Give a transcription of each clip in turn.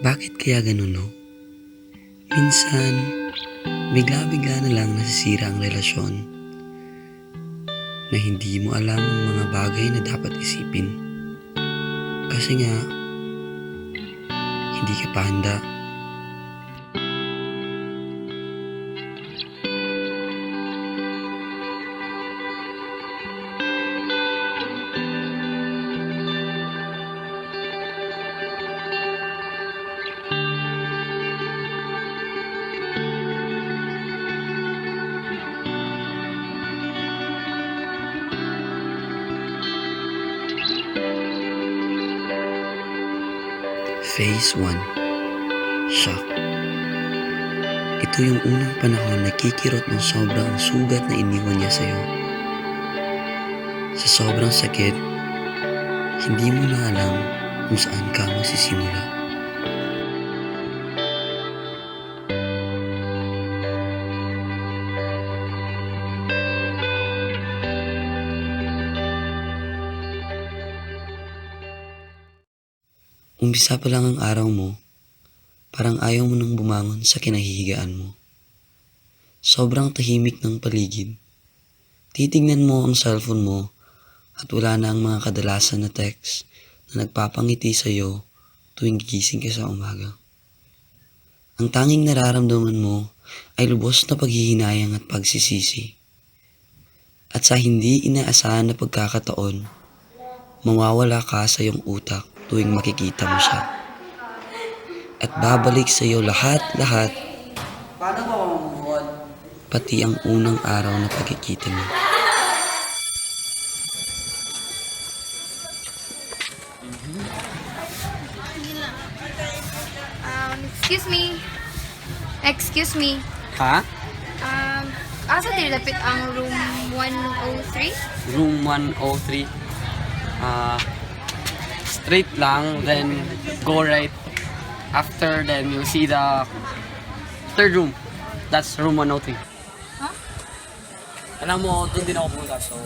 Bakit kaya ganun, no? Minsan, bigla-bigla na lang nasisira ang relasyon na hindi mo alam ang mga bagay na dapat isipin. Kasi nga, hindi ka pa handa. Phase 1. Shock. Ito yung unang panahon na kikirot ng sobrang sugat na iniwan niya sa'yo. Sa sobrang sakit, hindi mo na alam kung saan ka magsisimula. Umpisa pa lang ang araw mo, parang ayaw mo nang bumangon sa kinahihigaan mo. Sobrang tahimik ng paligid. Titignan mo ang cellphone mo at wala na ang mga kadalasan na text na nagpapangiti sa'yo tuwing gigising ka sa umaga. Ang tanging nararamdaman mo ay lubos na paghihinayang at pagsisisi. At sa hindi inaasahan na pagkakataon, mawawala ka sa iyong utak tuwing makikita mo siya. At babalik sa iyo lahat-lahat, Paano ba mamuhon? pati ang unang araw na pagkikita mo. Excuse me. Excuse me. Ha? Asa dilapit ang room 103? Room 103. Straight lang, then go right. After, then you'll see the third room. That's room 103. Huh? Alam mo, doon din ako pumunta. So,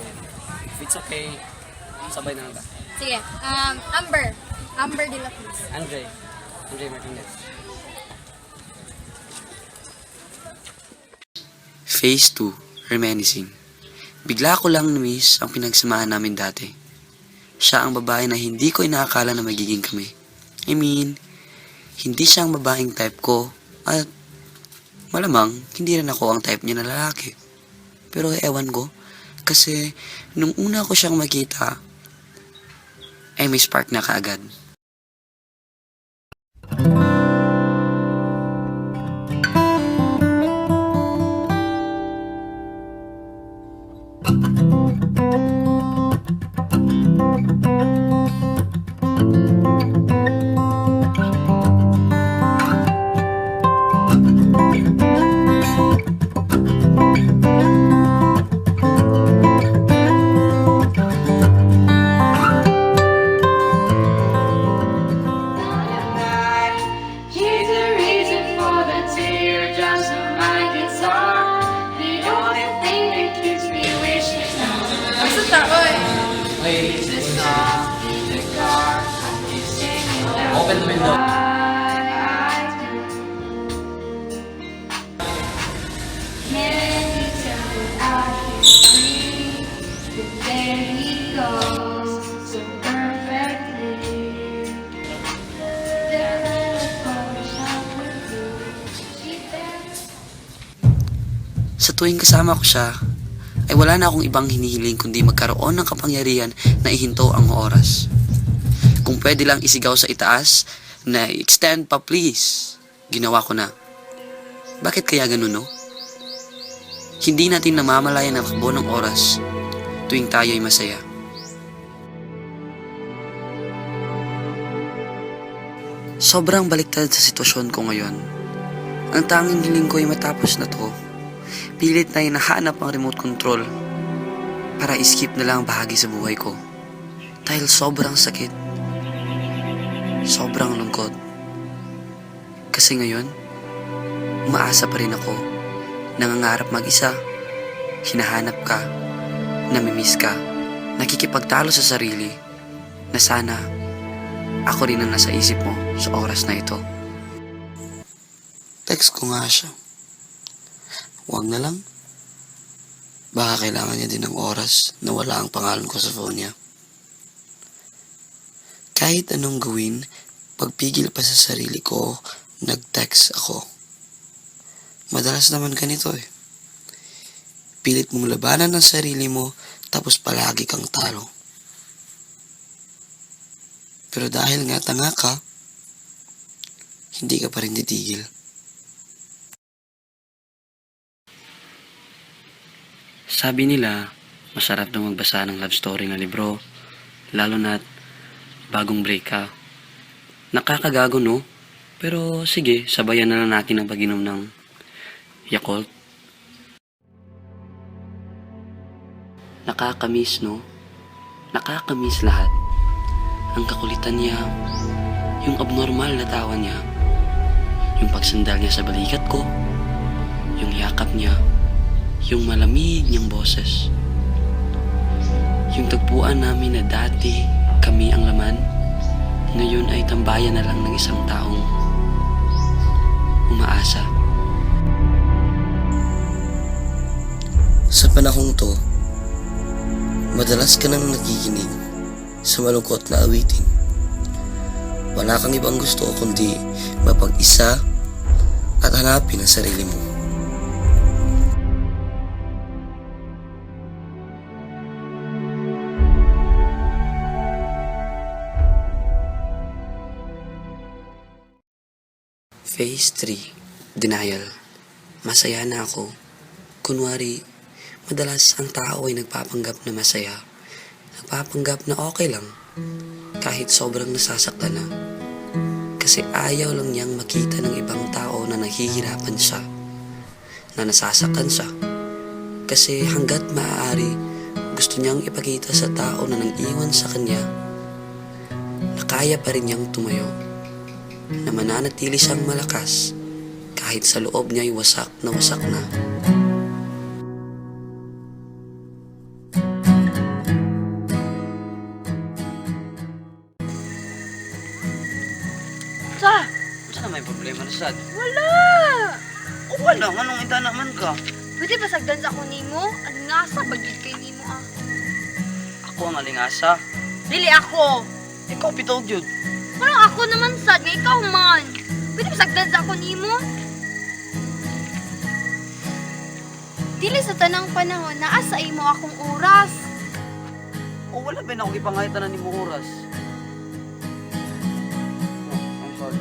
if it's okay, sabay na lang ka. Sige. Amber. Amber de la Cruz. Andre Martinez. Phase 2. Reminiscing. Bigla ko lang na-miss ang pinagsamahan namin dati. Siya ang babae na hindi ko inaakala na magiging kami. I mean, hindi siya ang babaeng type ko at malamang hindi rin ako ang type niya na lalaki. Pero ewan ko, kasi nung una ko siyang makita, ay may spark na kaagad. She's the reason for the tear, just my guitar. The only thing that keeps me wishing Asa ta, oy? Wait, is the song in the car. I keep singing that. open the window. Can you tell me I can breathe? But there he goes, so perfectly. There is a Photoshop with you. She danced. Sa tuwing kasama ko siya, ay wala na akong ibang hinihiling kundi magkaroon ng kapangyarihan na ihinto ang oras. Kung pwede lang isigaw sa itaas na extend pa please, ginawa ko na. Bakit kaya ganun, no? Hindi natin namamalayan ang takbo ng oras tuwing tayo'y masaya. Sobrang baliktad sa sitwasyon ko ngayon. Ang tanging hiling ko ay matapos na to. Pilit na hinahanap ang remote control para skip na lang ang bahagi sa buhay ko. Dahil sobrang sakit. Sobrang lungkot. Kasi ngayon, umaasa pa rin ako. Nangangarap mag-isa. Hinahanap ka. Namimiss ka. Nakikipagtalo sa sarili na sana ako rin ang nasa isip mo sa oras na ito. Text ko nga siya. Huwag na lang. Baka kailangan niya din ng oras na wala ang pangalan ko sa phone niya. Kahit anong gawin, pagpigil pa sa sarili ko, nag-text ako. Madalas naman ganito eh. Pilit mong labanan ang sarili mo, tapos palagi kang talo. Pero dahil nga tanga ka, hindi ka pa rin titigil. Sabi nila, masarap daw magbasa ng love story na libro, lalo na't bagong break ka. Nakakagago no? Pero sige, sabayan na lang natin ang pag-inom ng Yakult. Nakakamiss no? Nakakamiss lahat. Ang kakulitan niya, yung abnormal na tawa niya, yung pagsandal niya sa balikat ko, yung yakap niya, yung malamig niyang boses. Yung tagpuan namin na dati kami ang laman, ngayon ay tambayan na lang ng isang taong umaasa. Sa panahong to, madalas ka nang nakikinig sa malungkot na awitin. Wala kang ibang gusto kundi mapag-isa at hanapin ang sarili mo. Phase 3, Denial. Masaya na ako. Kunwari, madalas ang tao ay nagpapanggap na masaya. Nagpapanggap na okay lang. Kahit sobrang nasasaktan na. Kasi ayaw lang niyang makita ng ibang tao na nahihirapan siya. Na nasasaktan siya. Kasi hanggat maaari, gusto niyang ipakita sa tao na nang-iwan sa kanya na kaya pa rin niyang tumayo. Na mananatili siyang malakas kahit sa loob niya ay wasak na wasak na. Sa? Saan may problema na sad? Wala! O wala, anong ita naman ka? Pwede ba sagdan sa ako nimo? Ang ngasa, bagid kay nimo ah. Ako ang alingasa. Dili ako! Ikaw pitog yun. Parang ako naman sad, nga ikaw man. Pwede ba sagdan sa ako nimo? Dili sa tanang panahon, naasa imo akong oras. O wala ba na akong ipangaytanan ni mo oras? I'm sorry.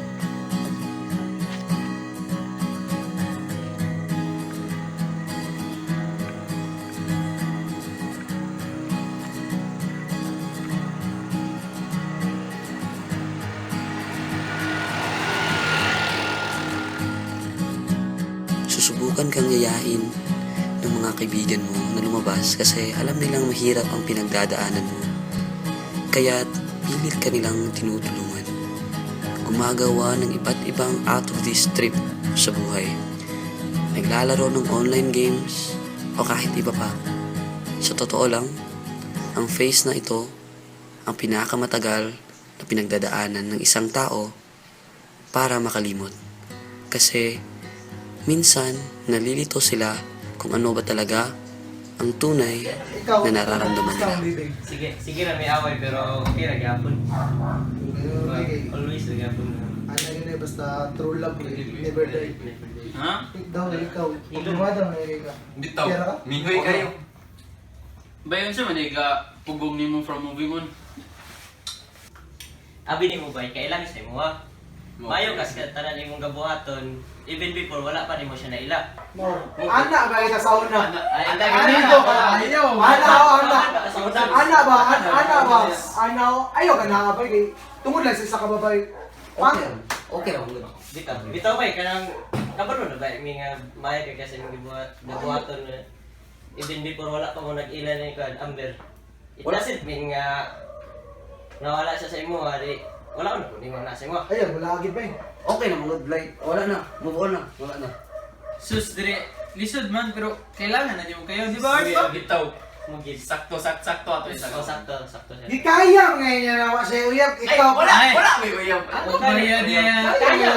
Susubukan kang yayain ng mga kaibigan mo na lumabas kasi alam nilang mahirap ang pinagdadaanan mo. Kaya't pilit ka nilang tinutulungan. Gumagawa ng iba't ibang out of this trip sa buhay. Naglalaro ng online games o kahit iba pa. Sa totoo lang, ang phase na ito ang pinakamatagal na pinagdadaanan ng isang tao para makalimot. Kasi minsan nalilito sila kung ano ba talaga ang tunay na nararamdaman nila. Sige na may away pero okay ra gyapon. Always ra gyapon. Ano yun eh, basta true love, never die. Ha? Ikaw na ikaw, pagmada na ikaw. Bitaw, Kaya ka? mihoy kayo. Bayon sa maniga pugong nimo from movie mo. Abi ni mo ba kailan sa imo ha? Mayo kas ka tanan imong gabuhaton even before wala pa nimo siya naila. No. Ana ba kita sa una? Ay Ano ba? Ayaw. Ana ba? Ayaw ka na ba? Tungod lang sa kababay. Okay lang. Bitaw ba kanang kabalo na ba mi nga mayo ka kasi imong gabuhaton even before wala pa mo nag-ila ni kan Amber. It doesn't mean nga nawala siya sa imo ari. Wala ko na, hindi mo na sa imo. Ayaw, wala agad ba eh. Okay na mga like, wala na, move on na, wala na. Sus dire lisod man pero kailangan na mo kayo, di ba? Bitaw, Mugid. sakto ato isa. Sakto siya. Di kaya ngayon niya nawa sa uyab. Ikaw. Wala may uyab. Ano ba yan? Kaya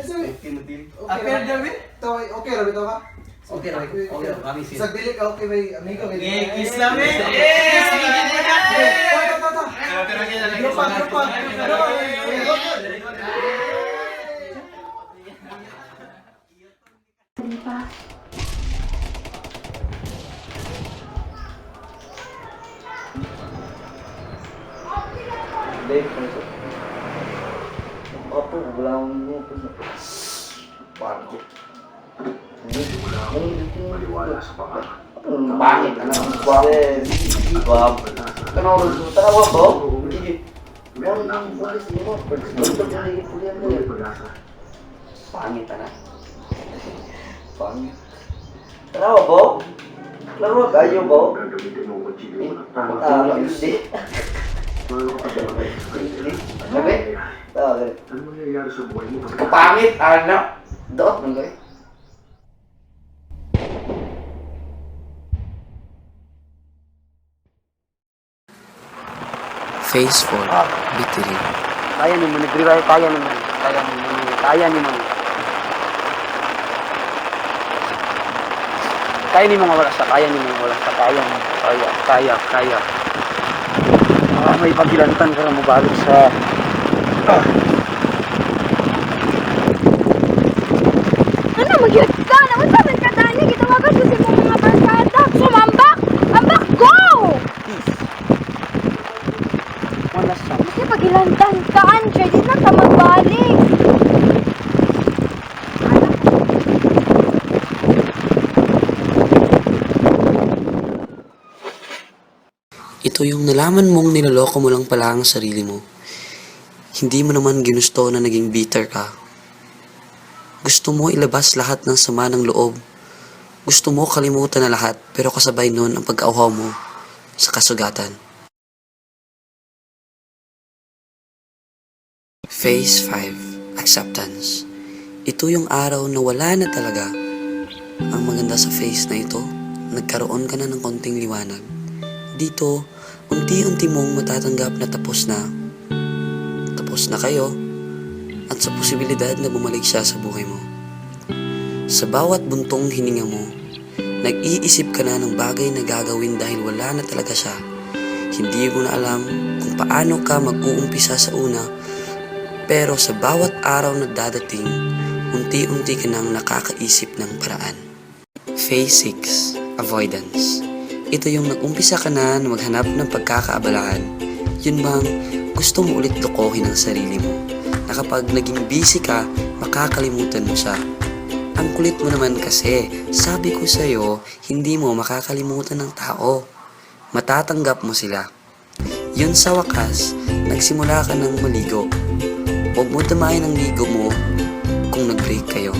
Okay, David? Okay, David, ka? Okay, kami sila. Sa dilik ka, okay, may amigo. Kiss lang eh. Grupa. Apa bilang mo po sa bago. Pangit na lang ba? Bab. Tanawa ko? Meron nang pulis mo. Pangit na. Pangit. Tanawa po? Laro kayo po? Hindi. Sabi? Pangit, anak. Doot man kayo. Phase 4, victory. Kaya naman, nag-rewrite, kaya naman. Kaya ni mo wala sa kaya. May pagilantan ka na mo balik sa... Ano, magyud ka? Naman sa man ka tani, gitawagan ko si mo mga barkada. Sumambak! Ambak, go! Wala sa... Kasi pagilantan ka, Andre, di na ka magbalik. Ito yung nalaman mong niloloko mo lang pala ang sarili mo. Hindi mo naman ginusto na naging bitter ka. Gusto mo ilabas lahat ng sama ng loob. Gusto mo kalimutan na lahat pero kasabay nun ang pag-auhaw mo sa kasugatan. Phase 5, Acceptance. Ito yung araw na wala na talaga. Ang maganda sa phase na ito, nagkaroon ka na ng konting liwanag. Dito, unti-unti mong matatanggap na tapos na kayo at sa posibilidad na bumalik siya sa buhay mo. Sa bawat buntong hininga mo, nag-iisip ka na ng bagay na gagawin dahil wala na talaga siya. Hindi mo na alam kung paano ka mag-uumpisa sa una, pero sa bawat araw na dadating, unti-unti ka nang nakakaisip ng paraan. Phase 6, Avoidance. Ito yung nag-umpisa ka na maghanap ng pagkakaabalahan. Yun bang gusto mo ulit lokohin ang sarili mo? Na kapag naging busy ka, makakalimutan mo siya. Ang kulit mo naman kasi, sabi ko sa'yo, hindi mo makakalimutan ng tao. Matatanggap mo sila. Yun sa wakas, nagsimula ka ng maligo. Huwag mo damayin ang ligo mo kung nag-break kayo.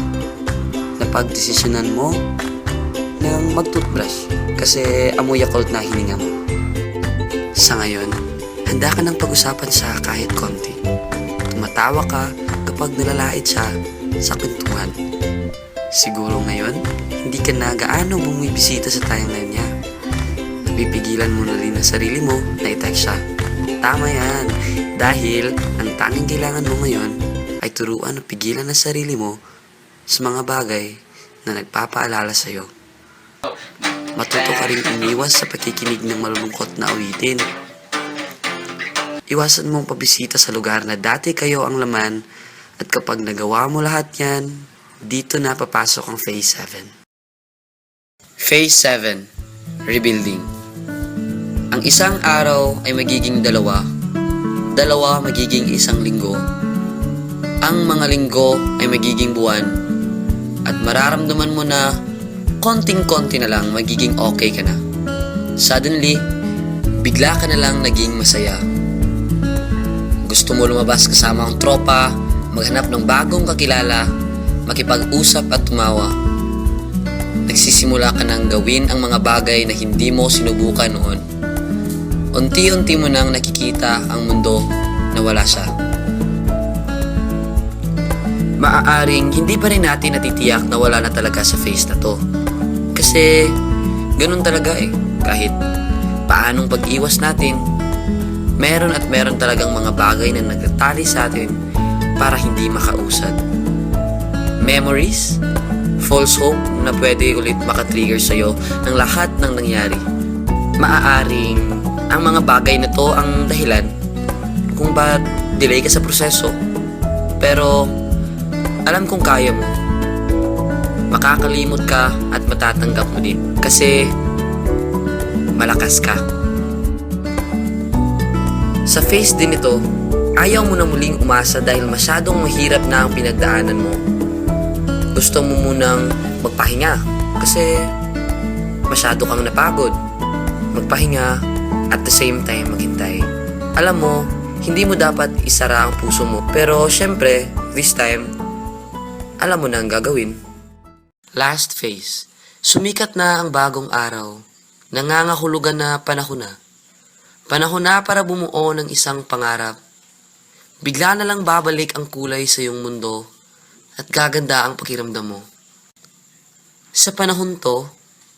Napagdesisyonan mo ng mag-toothbrush kasi amoy Yakult na hininga mo. Sa ngayon, handa ka ng pag-usapan siya kahit konti. Tumatawa ka kapag nalalait siya sa kwentuhan. Siguro ngayon, hindi ka na gaano bumibisita sa tayangan niya. Napipigilan mo na rin ang sarili mo na i-text siya. Tama yan, dahil ang tanging kailangan mo ngayon ay turuan o pigilan ang sarili mo sa mga bagay na nagpapaalala sa'yo. Matuto ka rin umiwas sa pakikinig ng malulungkot na awitin. Iwasan mong pabisita sa lugar na dati kayo ang laman at kapag nagawa mo lahat yan, dito na papasok ang Phase 7. Phase 7, Rebuilding. Ang isang araw ay magiging dalawa magiging isang linggo. Ang mga linggo ay magiging buwan at mararamdaman mo na konting-konti na lang magiging okay ka na. Suddenly, bigla ka na lang naging masaya. Gusto mo lumabas kasama ang tropa, maghanap ng bagong kakilala, makipag-usap at tumawa. Nagsisimula ka nang gawin ang mga bagay na hindi mo sinubukan noon. Unti-unti mo nang nakikita ang mundo na wala siya. Maaaring hindi pa rin natin natitiyak na wala na talaga sa phase na to. Kasi ganun talaga eh. Kahit paanong pag-iwas natin, meron at meron talagang mga bagay na nagtatali sa atin para hindi makausad. memories, false hope na pwede ulit makatrigger sa'yo ng lahat ng nangyari. Maaaring ang mga bagay na to ang dahilan kung ba't delay ka sa proseso. Pero alam kong kaya mo. Makakalimot ka at matatanggap mo din kasi malakas ka. Sa phase din ito, ayaw mo na muling umasa dahil masyadong mahirap na ang pinagdaanan mo. Gusto mo munang magpahinga kasi masyado kang napagod. Magpahinga at the same time maghintay. Alam mo, hindi mo dapat isara ang puso mo. Pero syempre, this time, alam mo na ang gagawin. Last phase. Sumikat na ang bagong araw. Nangangahulugan na panahon na. Panahon na para bumuo ng isang pangarap. Bigla na lang babalik ang kulay sa iyong mundo at gaganda ang pakiramdam mo. Sa panahon to,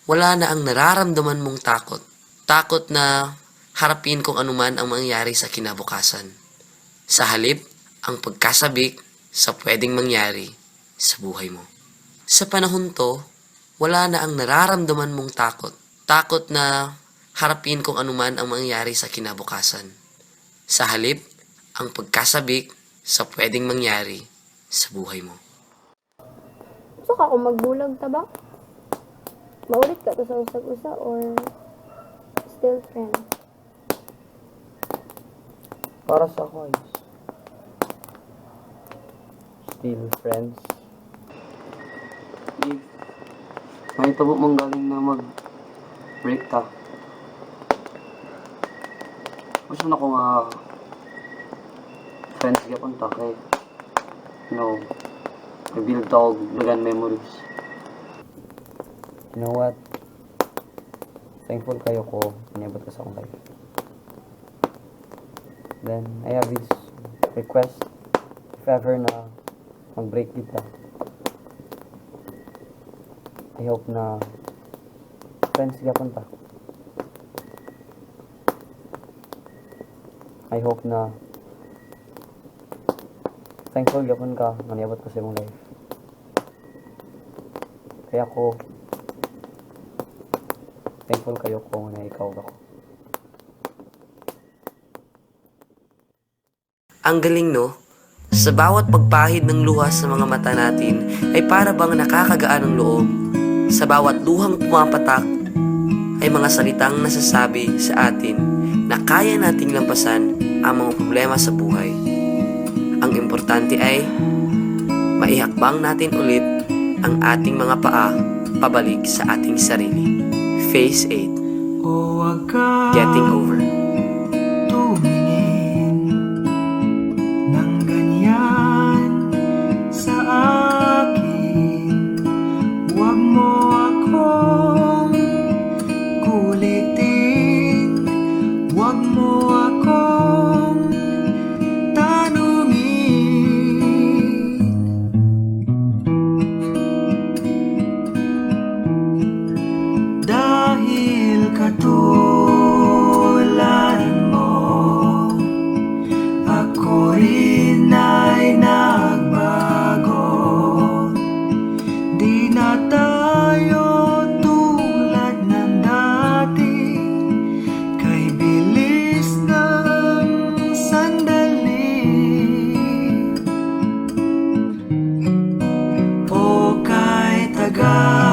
wala na ang nararamdaman mong takot. Takot na harapin kung anuman ang mangyari sa kinabukasan. Sa halip, ang pagkasabik sa pwedeng mangyari sa buhay mo. Sa panahon to, wala na ang nararamdaman mong takot. Takot na harapin kung anuman ang mangyari sa kinabukasan. Sa halip, ang pagkasabik sa pwedeng mangyari sa buhay mo. So ka kung magbulag ta ba? Maulit ka to sa usag-usa or still friends? Para sa ako is still friends. May tabo mong galing na mag-break ta. Gusto na ko nga friends yapon ta kay rebuild dog lagan memories. You know what? Thankful kayo ko inabot ka sa akong life. Then I have this request, if ever na mag-break kita, I hope na friends yapon ta. I hope na thankful yapon ka na niabot ko sa imong life. Kaya ko thankful kayo ko na ikaw ako. Ang galing, no? Sa bawat pagpahid ng luha sa mga mata natin ay para bang nakakagaan ng loob. Sa bawat luhang pumapatak ay mga salitang nasasabi sa atin na kaya nating lampasan ang mga problema sa buhay. Ang importante ay maihakbang natin ulit ang ating mga paa pabalik sa ating sarili. Phase 8. Getting over. Tumingin ng ganyan sa akin. Huwag mo akong kulitin. Huwag mo akong tanungin. Dahil katulad mo, ako rin ay nagbago. Di na tayo tulad ng dati, kay bilis ng sandali. O kay tagal